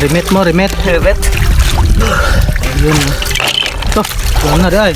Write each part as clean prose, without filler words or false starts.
Remit mo, remit. Remit. Ayun. Ito, lang na rin ay.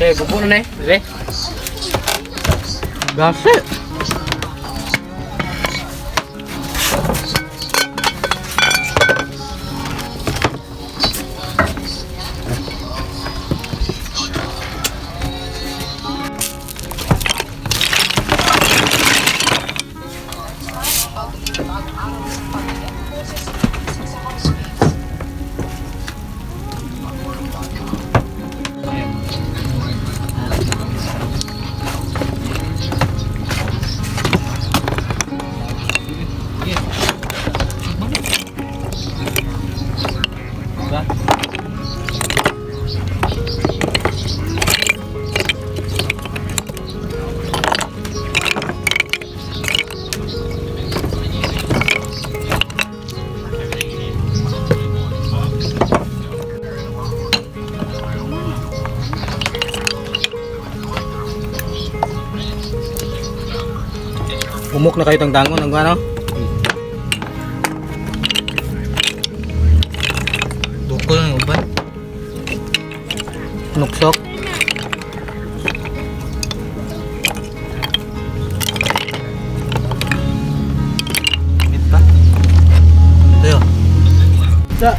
Okay, bubuno na eh. Gasi. Umok na kayo tang dangon ng ano? Bukol ng uban. Nuksok. Mit pa? Tayo. Isa.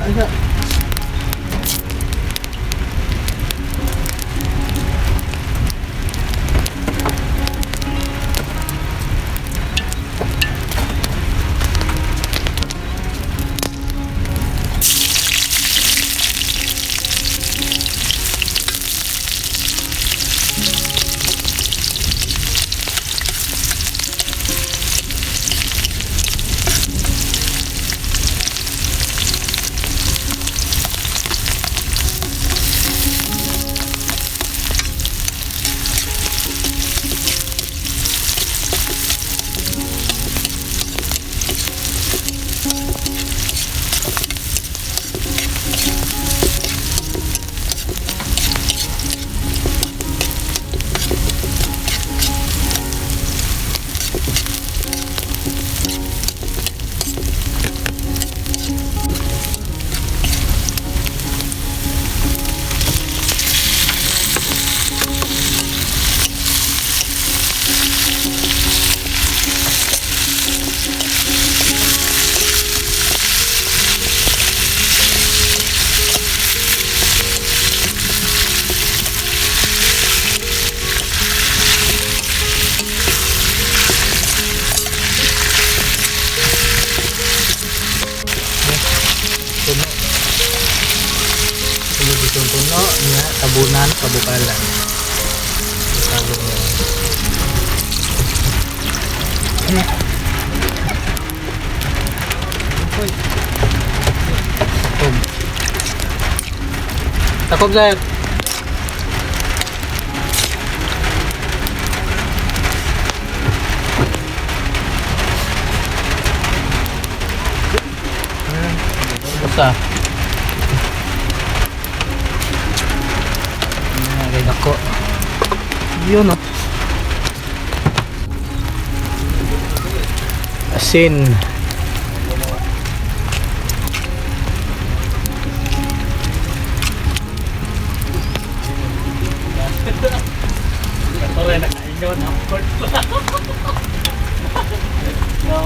Itong puno niya, tabunan, kabukalan. Tabog niya. Uy. Takop sir. Basta. Kay dako. Yun oh. Asin. Pare na kainyon ang court. No.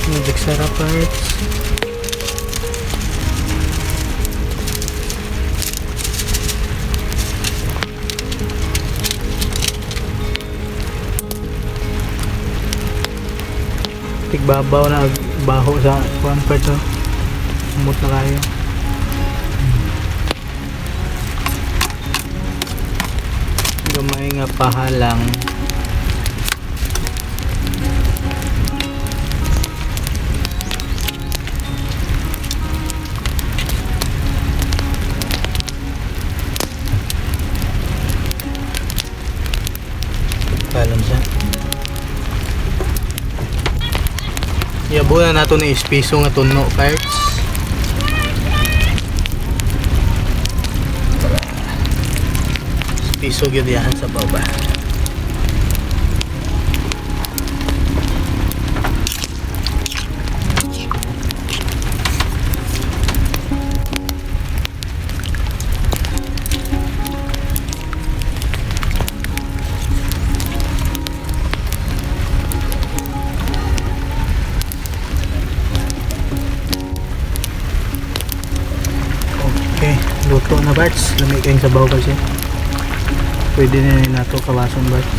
Magic sarap parts. Tigbabaw na baho sa kuan part oh. Umot na kayo. Gamay nga pahalang. Kalam siya. Yabo na nato ni ispiso nga tuno parts. Ispiso gyud yan sa baba. Okay, luto na parts. Lamig kayong sabaw kasi. Pwede na rin nato kawasan parts.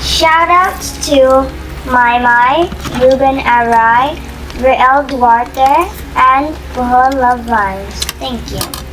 Shoutouts to Mai, Ruben Arai, Riel Duarte, and Bohol Love Lines. Thank you.